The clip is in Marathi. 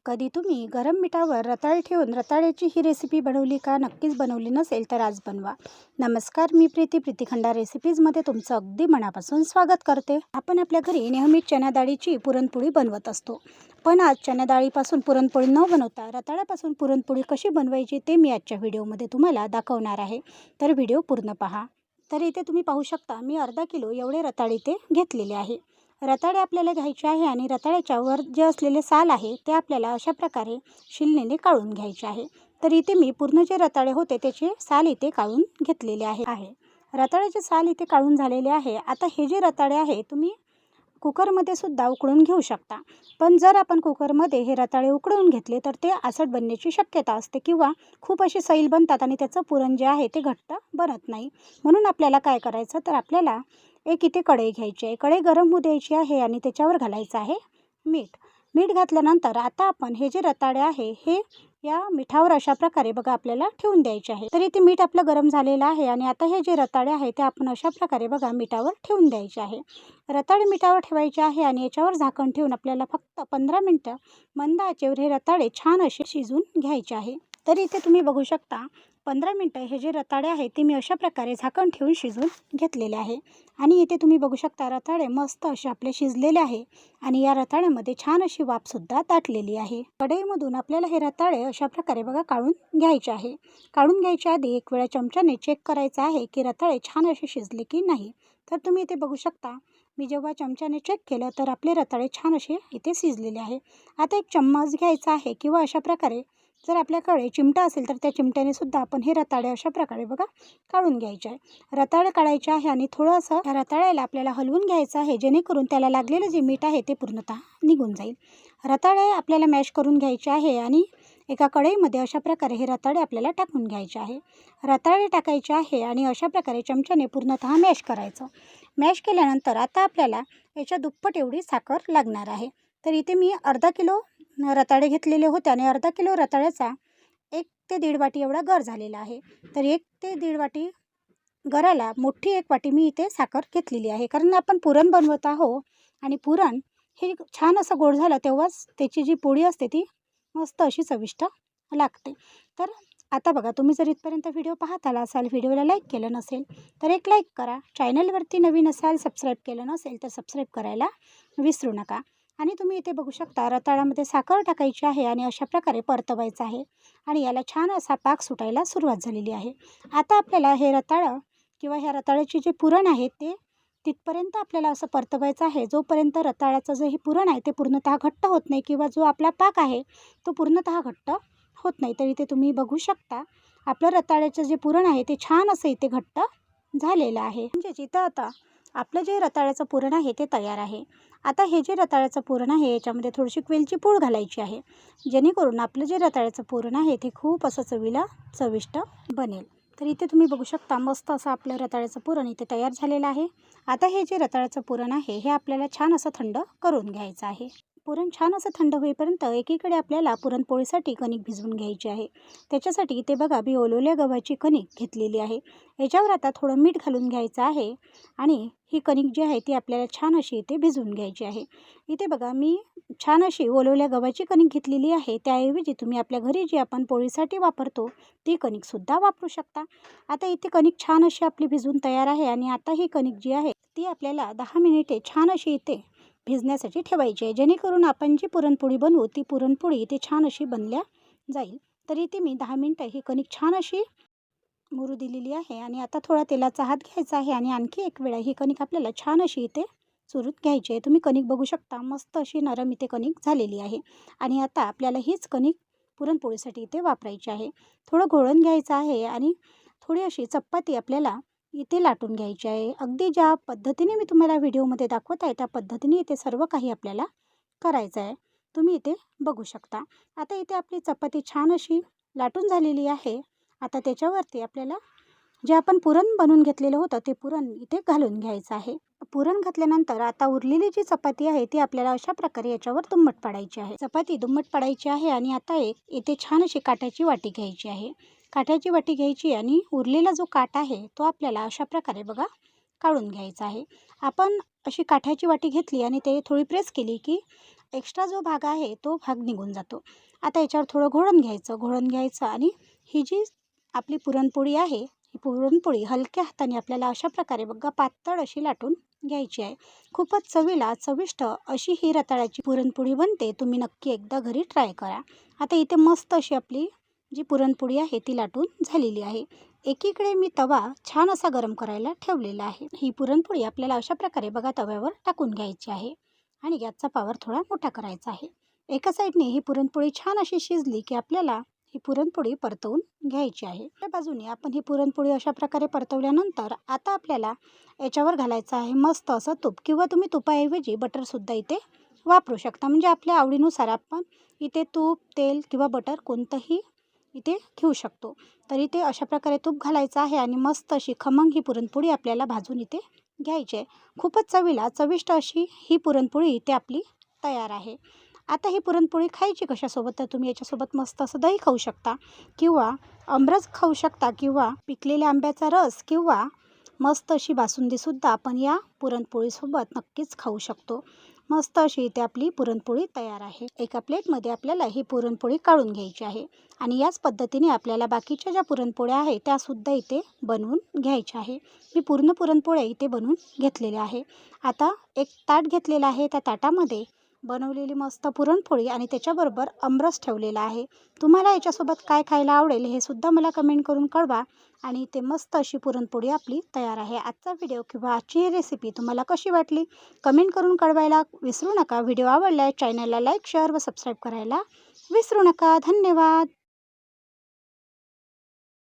कधी तुम्ही गरम मिठावर रताळे ठेवून रताळ्याची ही रेसिपी बनवली का? नक्कीच बनवली नसेल तर आज बनवा. नमस्कार, मी प्रीती खंडा रेसिपीजमध्ये तुमचं अगदी मनापासून स्वागत करते. आपण आपल्या घरी नेहमीच चणा डाळीची पुरणपोळी बनवत असतो, पण आज चणा डाळीपासून पुरणपोळी न बनवता रताळ्यापासून पुरणपोळी कशी बनवायची ते मी आजच्या व्हिडिओमध्ये तुम्हाला दाखवणार आहे. तर व्हिडिओ पूर्ण पहा. तर इथे तुम्ही पाहू शकता, मी अर्धा किलो एवढे रताळे इथे घेतलेले आहे. रताळे आपल्याला घ्यायचे आहे आणि रताळ्याच्या वर जे असलेले साल आहे ते आपल्याला अशा प्रकारे शिलनेने काढून घ्यायचे आहे. तर इथे मी पूर्ण जे रताळे होते त्याचे साल इथे काढून घेतलेले आहे. रताळ्याचे साल इथे काढून झालेले आहे. आता हे जे रताळे आहे तुम्ही कुकरमध्ये सुद्धा उकळून घेऊ शकता, पण जर आपण कुकरमध्ये हे रताळे उकळून घेतले तर ते आसट बनण्याची शक्यता असते किंवा खूप असे सैल बनतात आणि त्याचं पुरण जे आहे ते घट्ट बनत नाही. म्हणून आपल्याला काय करायचं, तर आपल्याला एक इथे कढई घ्यायची आहे. कढई गरम होऊ द्यायची आहे आणि त्याच्यावर घालायचं आहे मीठ. मीठ घातल्यानंतर आता आपण हे जे रताळे आहे हे या मिठावर अशा प्रकारे बघा आपल्याला ठेवून द्यायचे आहे. तर इथे मीठ आपलं गरम झालेलं आहे आणि आता हे जे रताळे आहे ते आपण अशा प्रकारे बघा मिठावर ठेवून द्यायचे आहे. रताळे मिठावर ठेवायचे आहे आणि याच्यावर झाकण ठेवून आपल्याला फक्त 15 मिनटं मंद आचेवर हे रताळे छान असे शिजून घ्यायचे आहे. तर इथे तुम्ही बघू शकता 15 मिनटं हे जे रताळे आहे ते मी अशा प्रकारे झाकण ठेवून शिजून घेतलेले आहे. आणि इथे तुम्ही बघू शकता रताळे मस्त असे आपले शिजलेले आहे आणि या रताळ्यामध्ये छान अशी वाफसुद्धा दाटलेली आहे. कढईमधून आपल्याला हे रताळे अशा प्रकारे बघा काढून घ्यायचे आहे. काढून घ्यायच्या आधी एक वेळा चमच्याने चेक करायचं आहे की रताळे छान असे शिजले की नाही. तर तुम्ही इथे बघू शकता, मी जेव्हा चमच्याने चेक केलं तर आपले रताळे छान असे इथे शिजलेले आहे. आता एक चम्मच घ्यायचा आहे किंवा अशा प्रकारे जर आपल्याकडे चिमटा असेल तर त्या चिमट्याने सुद्धा आपण हे रताळे अशा प्रकारे बघा काढून घ्यायचे आहे. रताळे काढायचे आहे आणि थोडंसं रताळ्याला आपल्याला हलवून घ्यायचं आहे, जेणेकरून त्याला लागलेलं जे मीठ आहे ते पूर्णतः निघून जाईल. रताळे आपल्याला मॅश करून घ्यायचे आहे आणि एका कढईमध्ये अशा प्रकारे हे रताळे आपल्याला टाकून घ्यायचे आहे. रताळे टाकायचे आहे आणि अशा प्रकारे चमच्याने पूर्णतः मॅश करायचं. मॅश केल्यानंतर आता आपल्याला याच्या दुप्पट एवढी साखर लागणार आहे. तर इथे मी अर्धा किलो रताळे घेतलेले होते आणि अर्धा किलो रताळ्याचा 1 ते 1.5 वाटी एवढा गर झालेला आहे. तर 1 ते 1.5 वाटी गराला मोठी 1 वाटी मी इथे साखर घेतलेली आहे, कारण आपण पुरण बनवत आहोत आणि पुरण हे छान असं गोड झालं तेव्हाच त्याची जी पोळी असते ती मस्त अशी चविष्ट लागते. तर आता बघा, तुम्ही जर इथपर्यंत व्हिडिओ पाहत आला असाल, व्हिडिओला लाईक केलं नसेल तर एक लाईक करा. चॅनलवरती नवीन असाल, सबस्क्राईब केलं नसेल तर सबस्क्राईब करायला विसरू नका. आणि तुम्ही इथे बघू शकता रताळ्यामध्ये साखर टाकायची आहे आणि अशा प्रकारे परतवायचं आहे आणि याला छान असा पाक सुटायला सुरुवात झालेली आहे. आता आपल्याला हे रताळं किंवा ह्या रताळ्याचे जे पुरण आहे ते तिथपर्यंत आपल्याला असं परतवायचं आहे जोपर्यंत रताळ्याचं जे हे पुरण आहे ते पूर्णतः घट्ट होत नाही किंवा जो आपला पाक आहे तो पूर्णतः घट्ट होत नाही. तर इथे तुम्ही बघू शकता आपलं रताळ्याचं जे पुरण आहे ते छान असं इथे घट्ट झालेलं आहे. म्हणजे जिथं आता आपलं जे रताळ्याचं पुरण आहे ते तयार आहे. आता हे जे रताळ्याचं पुरण आहे याच्यामध्ये थोडीशी वेलची पूड घालायची आहे, जेणेकरून आपलं जे रताळ्याचं पुरण आहे ते खूप असं चवीला चविष्ट बनेल. तर इथे तुम्ही बघू शकता मस्त असं आपलं रताळ्याचं पुरण इथे तयार झालेलं आहे. आता हे जे रताळ्याचं पुरण आहे हे आपल्याला छान असं थंड करून घ्यायचं आहे. पुरण छान असं थंड होईपर्यंत एकीकडे आपल्याला पुरणपोळीसाठी कणिक भिजवून घ्यायची आहे. त्याच्यासाठी इथे बघा मी ओलवल्या गव्हाची कणिक घेतलेली आहे. याच्यावर आता थोडं मीठ घालून घ्यायचं आहे आणि ही कणिक जी आहे ती आपल्याला छान अशी इथे भिजवून घ्यायची आहे. इथे बघा मी छान अशी ओलवल्या गव्हाची कणिक घेतलेली आहे. त्याऐवजी तुम्ही आपल्या घरी जी आपण पोळीसाठी वापरतो ती कणिकसुद्धा वापरू शकता. आता इथे कणिक छान अशी आपली भिजवून तयार आहे आणि आता ही कणिक जी आहे ती आपल्याला 10 मिनिटे छान अशी इथे भिजण्यासाठी ठेवायची आहे, जेणेकरून आपण जी पुरणपोळी बनवू ती पुरणपोळी इथे छान अशी बनल्या जाईल. तर इथे मी 10 मिनटं ही कणिक छान अशी मुरू दिलेली आहे आणि आता थोडा तेलाचा हात घ्यायचा आहे आणि आणखी एक वेळा ही कणिक आपल्याला छान अशी इथे चुरून घ्यायची आहे. तुम्ही कणिक बघू शकता मस्त अशी नरम इथे कणिक झालेली आहे आणि आता आपल्याला हीच कणिक पुरणपोळीसाठी इथे वापरायची आहे. थोडं घोळून घ्यायचं आहे आणि थोडी अशी चपाती आपल्याला इथे लाटून घ्यायची आहे. अगदी ज्या पद्धतीने मी तुम्हाला व्हिडिओमध्ये दाखवत आहे त्या पद्धतीने इथे सर्व काही आपल्याला करायचं आहे. तुम्ही इथे बघू शकता. आता इथे आपली चपाती छान अशी लाटून झालेली आहे. आता त्याच्यावरती आपल्याला जे आपण पुरण बनवून घेतलेलं होतं ते पुरण इथे घालून घ्यायचं आहे. पुरण घातल्यानंतर आता उरलेली जी चपाती आहे ती आपल्याला अशा प्रकारे याच्यावर दुम्मट पाडायची आहे. चपाती दुम्मट पाडायची आहे आणि आता एक इथे छान अशी काट्याची वाटी घ्यायची आहे. काट्याची वाटी घ्यायची आणि उरलेला जो काटा आहे तो आपल्याला अशा प्रकारे बघा काढून घ्यायचा आहे. आपण अशी काठ्याची वाटी घेतली आणि ते थोडी प्रेस केली की एक्स्ट्रा जो भाग आहे तो भाग निघून जातो. आता याच्यावर थोडं घोळून घ्यायचं आणि ही जी आपली पुरणपोळी आहे, ही पुरणपोळी हलक्या हाताने आपल्याला अशा प्रकारे बघा पातळ अशी लाटून घ्यायची आहे. खूपच चवीला चविष्ट अशी ही रताळ्याची पुरणपोळी बनते. तुम्ही नक्की एकदा घरी ट्राय करा. आता इथे मस्त अशी आपली जी पुरणपोळी आहे ती लाटून झालेली आहे. एकीकडे मी तवा छान असा गरम करायला ठेवलेला आहे. ही पुरणपोळी आपल्याला अशा प्रकारे बघा तव्यावर टाकून घ्यायची आहे आणि गॅसचा पॉवर थोडा मोठा करायचा आहे. एका साईडने ही पुरणपोळी छान अशी शिजली की आपल्याला ही पुरणपोळी परतवून घ्यायची आहे. त्या बाजूने आपण ही पुरणपोळी अशा प्रकारे परतवल्यानंतर आता आपल्याला याच्यावर घालायचं आहे मस्त असं तूप, किंवा तुम्ही तुपाऐवजी बटरसुद्धा इथे वापरू शकता. म्हणजे आपल्या आवडीनुसार आपण इथे तूप, तेल किंवा बटर कोणतंही इथे घेऊ शकतो. तर इथे अशा प्रकारे तूप घालायचं आहे आणि मस्त अशी खमंग ही पुरणपोळी आपल्याला भाजून इथे घ्यायची आहे. खूपच चवीला चविष्ट अशी ही पुरणपोळी इथे आपली तयार आहे. आता ही पुरणपोळी खायची कशासोबत, तर तुम्ही याच्यासोबत मस्त असं दही खाऊ शकता, किंवा आमरस खाऊ शकता, किंवा पिकलेल्या आंब्याचा रस, किंवा मस्त अशी बासुंदीसुद्धा आपण या पुरणपोळीसोबत नक्कीच खाऊ शकतो. मस्त अशी इथे आपली पुरणपोळी तयार आहे. एका प्लेटमध्ये आपल्याला ही पुरणपोळी काढून घ्यायची आहे आणि याच पद्धतीने आपल्याला बाकीच्या ज्या पुरणपोळ्या आहेत त्यासुद्धा इथे बनवून घ्यायच्या आहे. मी पूर्ण पुरणपोळ्या इथे बनवून घेतलेल्या आहे. आता एक ताट घेतलेलं आहे. त्या ताटामध्ये बनवलेली मस्त पुरणपोळी आणि त्याच्याबरोबर आमरस ठेवलेला आहे. तुम्हाला याच्यासोबत काय खायला आवडेल हे सुद्धा मला कमेंट करून कळवा. आणि ते मस्त अशी पुरणपोळी आपली तयार आहे. आजचा व्हिडिओ किंवा आजची ही रेसिपी तुम्हाला कशी वाटली कमेंट करून कळवायला विसरू नका. व्हिडिओ आवडल्यास चॅनलला लाईक, शेअर व सबस्क्राईब करायला विसरू नका. धन्यवाद.